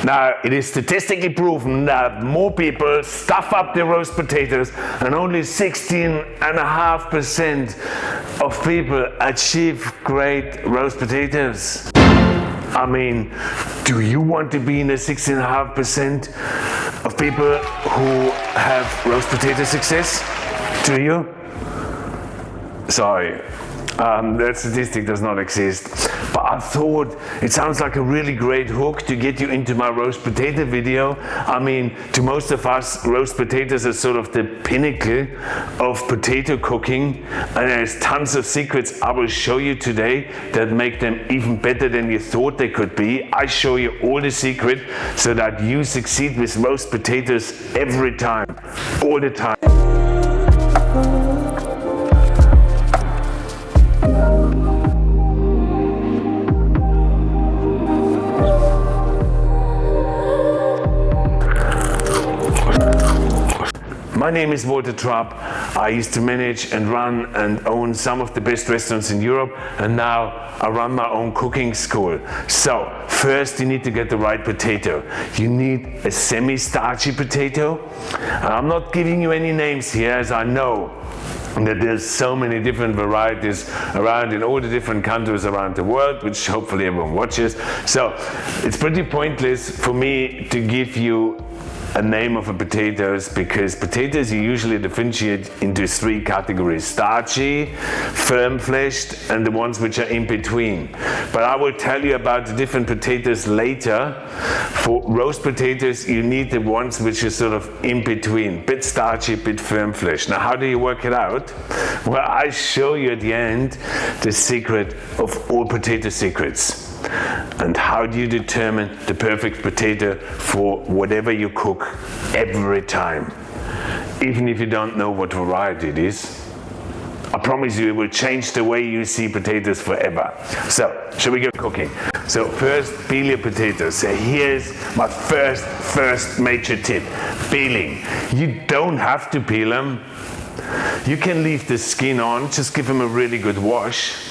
Now, it is statistically proven that more people stuff up their roast potatoes and only 16.5% of people achieve great roast potatoes. I mean, do you want to be in the 16.5% of people who have roast potato success? Do you? Sorry. That statistic does not exist, but I thought it sounds like a really great hook to get you into my roast potato video. I mean, to most of us, roast potatoes are sort of the pinnacle of potato cooking, and there's tons of secrets I will show you today that make them even better than you thought they could be. I show you all the secret so that you succeed with roast potatoes every time, all the time. My name is Walter Trapp. I used to manage and run and own some of the best restaurants in Europe, and now I run my own cooking school. So, first you need to get the right potato. You need a semi-starchy potato. I'm not giving you any names here, as I know that there's so many different varieties around in all the different countries around the world, which hopefully everyone watches. So, it's pretty pointless for me to give you a name of a potatoes, because potatoes you usually differentiate into three categories: starchy, firm-fleshed, and the ones which are in between. But I will tell you about the different potatoes later. For roast potatoes you need the ones which are sort of in between, bit starchy, bit firm-fleshed. Now how do you work it out? Well, I show you at the end the secret of all potato secrets. And how do you determine the perfect potato for whatever you cook every time, even if you don't know what variety it is? I promise you it will change the way you see potatoes forever. So, shall we go cooking? So first, peel your potatoes. So here's my first major tip: peeling. You don't have to peel them. You can leave the skin on, just give them a really good wash.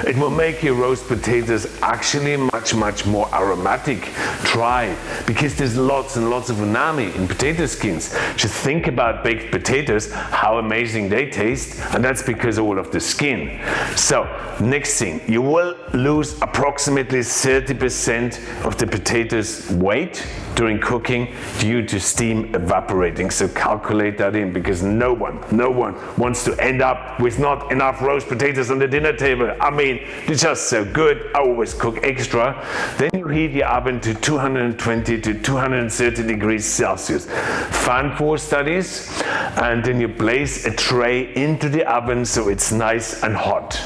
It will make your roast potatoes actually much more aromatic, dry, because there's lots and lots of umami in potato skins. Just think about baked potatoes, how amazing they taste, and that's because of all of the skin. So, next thing, you will lose approximately 30% of the potatoes' weight during cooking due to steam evaporating. So calculate that in, because no one wants to end up with not enough roast potatoes on the dinner table. I mean, they're just so good. I always cook extra. Then you heat your oven to 220 to 230 degrees Celsius. Fan 4 studies, and then you place a tray into the oven so it's nice and hot.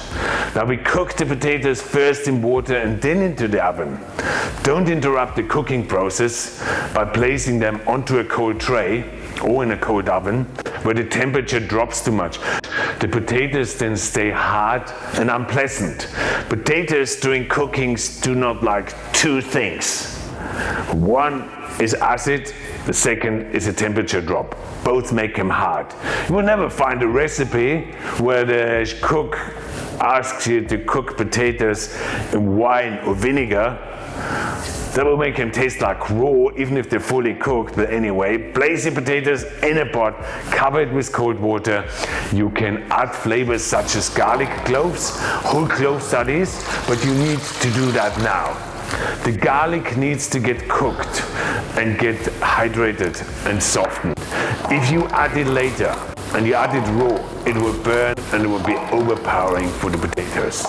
Now we cook the potatoes first in water and then into the oven. Don't interrupt the cooking process by placing them onto a cold tray or in a cold oven where the temperature drops too much. The potatoes then stay hard and unpleasant. Potatoes during cookings do not like two things. One is acid, the second is a temperature drop. Both make them hard. You will never find a recipe where the cook asks you to cook potatoes in wine or vinegar. That will make them taste like raw, even if they're fully cooked. But anyway, place your potatoes in a pot, cover it with cold water. You can add flavors such as garlic cloves, whole clove studies, but you need to do that now. The garlic needs to get cooked and get hydrated and softened. If you add it later and you add it raw, it will burn and it will be overpowering for the potatoes.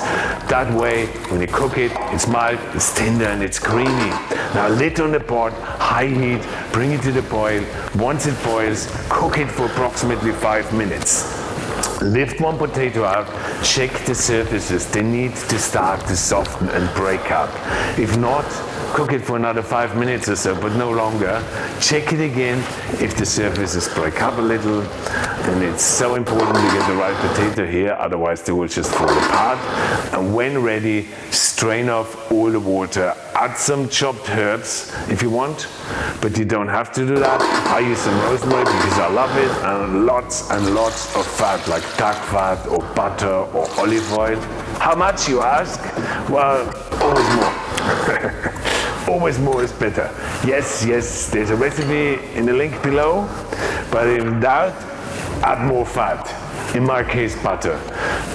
That way, when you cook it, it's mild, it's tender, and it's creamy. Now lid on the pot, high heat, bring it to the boil. Once it boils, cook it for approximately 5 minutes. Lift one potato out, check the surfaces. They need to start to soften and break up. If not, cook it for another 5 minutes or so, but no longer. Check it again if the surfaces break up a little. And it's so important to get the right potato here, otherwise they will just fall apart. And when ready, strain off all the water. Add some chopped herbs if you want, but you don't have to do that. I use some rosemary because I love it, and lots of fat, like duck fat or butter or olive oil. How much, you ask? Well, always more. Always more is better. Yes, there's a recipe in the link below, but in doubt, add more fat. In my case, butter.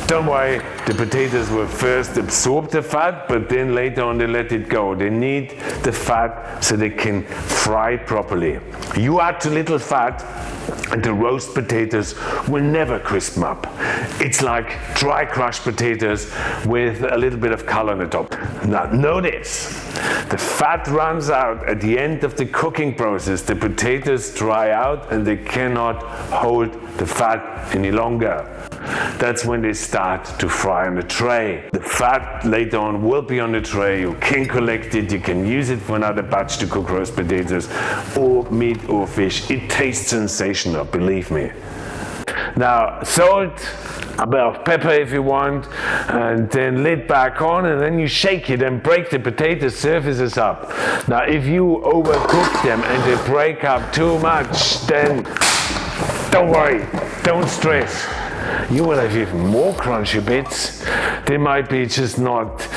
Don't worry, the potatoes will first absorb the fat, but then later on they let it go. They need the fat so they can fry it properly. You add too little fat, and the roast potatoes will never crisp up. It's like dry crushed potatoes with a little bit of color on the top. Now notice, the fat runs out at the end of the cooking process. The potatoes dry out and they cannot hold the fat any longer. That's when they start to fry on the tray. The fat later on will be on the tray. You can collect it, you can use it for another batch to cook roast potatoes or meat or fish. It tastes sensational, believe me. Now, salt, a bit of pepper if you want, and then lid back on, and then you shake it and break the potato surfaces up. Now, if you overcook them and they break up too much, then don't worry, don't stress. You will have even more crunchy bits. They might be just not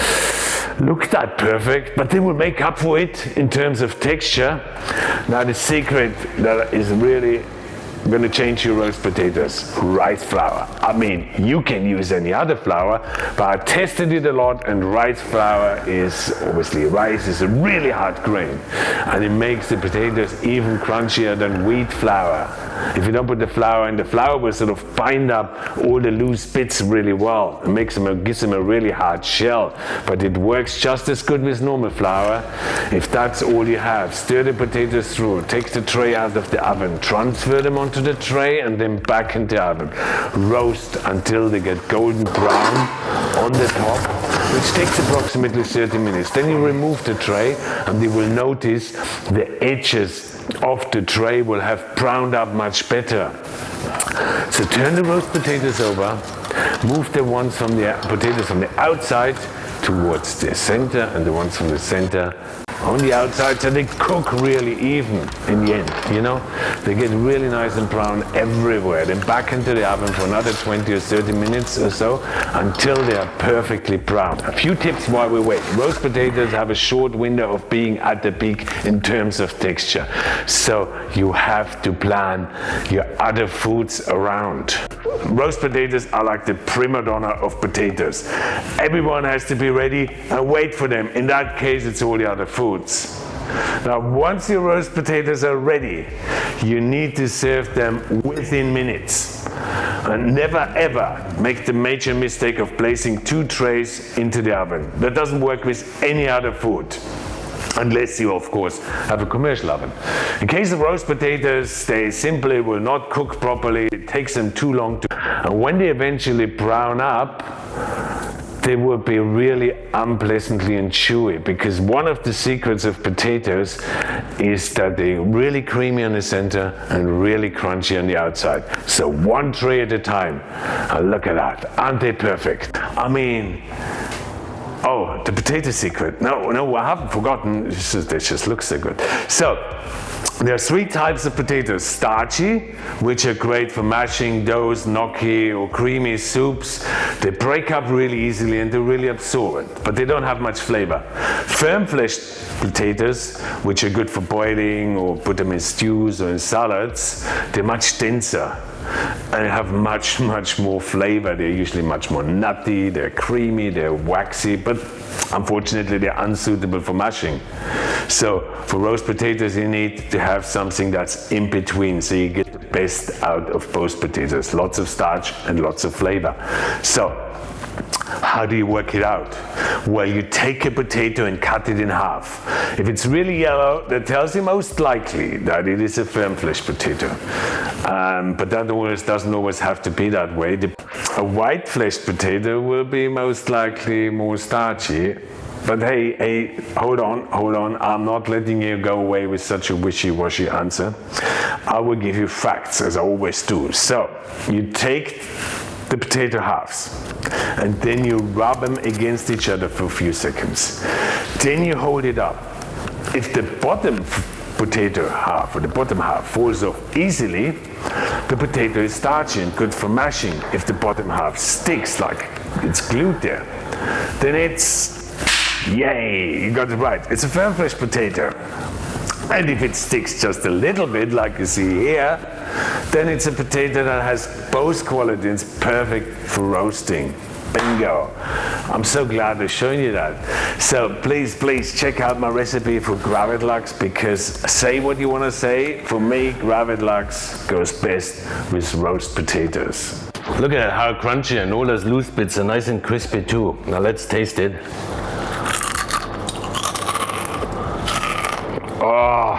look that perfect, but they will make up for it in terms of texture. Now the secret that is really going to change your roast potatoes, rice flour. I mean, you can use any other flour, but I tested it a lot, and rice flour is, obviously rice is a really hard grain, and it makes the potatoes even crunchier than wheat flour. If you don't put the flour in, the flour will sort of bind up all the loose bits really well. It gives them a really hard shell, but it works just as good with normal flour. If that's all you have, stir the potatoes through, take the tray out of the oven, transfer them onto the tray, and then back in the oven. Roast until they get golden brown on the top, which takes approximately 30 minutes. Then you remove the tray, and you will notice the edges of the tray will have browned up much better. So turn the roast potatoes over, move the ones from the potatoes from the outside towards the center, and the ones from the center on the outside, so they cook really even in the end, you know? They get really nice and brown everywhere. Then back into the oven for another 20 or 30 minutes or so until they are perfectly brown. A few tips while we wait. Roast potatoes have a short window of being at the peak in terms of texture. So you have to plan your other foods around. Roast potatoes are like the prima donna of potatoes. Everyone has to be ready and wait for them. In that case, it's all the other foods. Now, once your roast potatoes are ready, you need to serve them within minutes. And never ever make the major mistake of placing 2 trays into the oven. That doesn't work with any other food, unless you, of course, have a commercial oven. In case of roast potatoes, they simply will not cook properly. It takes them too long to. And when they eventually brown up, they will be really unpleasantly and chewy, because one of the secrets of potatoes is that they're really creamy on the center and really crunchy on the outside. So 1 tray at a time. Look at that. Aren't they perfect? I mean, oh, the potato secret. No, I haven't forgotten. They just look so good. So, there are 3 types of potatoes. Starchy, which are great for mashing doughs, gnocchi or creamy soups. They break up really easily and they're really absorbent, but they don't have much flavor. Firm-fleshed potatoes, which are good for boiling or put them in stews or in salads, they're much denser and have much more flavor. They're usually much more nutty, they're creamy, they're waxy, but unfortunately they're unsuitable for mashing. So for roast potatoes you need to have something that's in between, so you get the best out of both potatoes. Lots of starch and lots of flavor. So how do you work it out? Well, you take a potato and cut it in half. If it's really yellow, that tells you most likely that it is a firm-fleshed potato. But that doesn't always have to be that way. A white-fleshed potato will be most likely more starchy. But hey, hold on. I'm not letting you go away with such a wishy-washy answer. I will give you facts, as I always do. So, you take the potato halves, and then you rub them against each other for a few seconds. Then you hold it up. If the bottom potato half or the bottom half falls off easily, the potato is starchy and good for mashing. If the bottom half sticks like it's glued there, then it's Yay, you got it right. It's a firm fresh potato. And if it sticks just a little bit, like you see here, then it's a potato that has both qualities, perfect for roasting. Bingo. I'm so glad to show you that. So please check out my recipe for Gravitlux, because say what you want to say, for me Gravitlux goes best with roast potatoes. Look at how crunchy, and all those loose bits are nice and crispy too. Now let's taste it. Oh,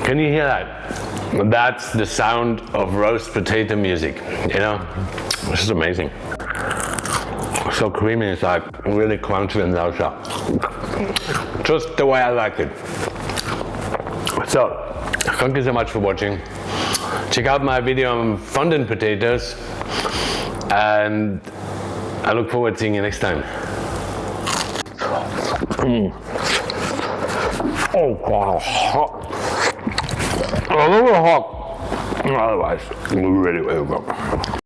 can you hear that? That's the sound of roast potato music, you know? This is amazing. So creamy inside, really crunchy and outside. Just the way I like it. So, thank you so much for watching. Check out my video on fondant potatoes, and I look forward to seeing you next time. Oh, wow, hot. A little hot. Otherwise, really, really good.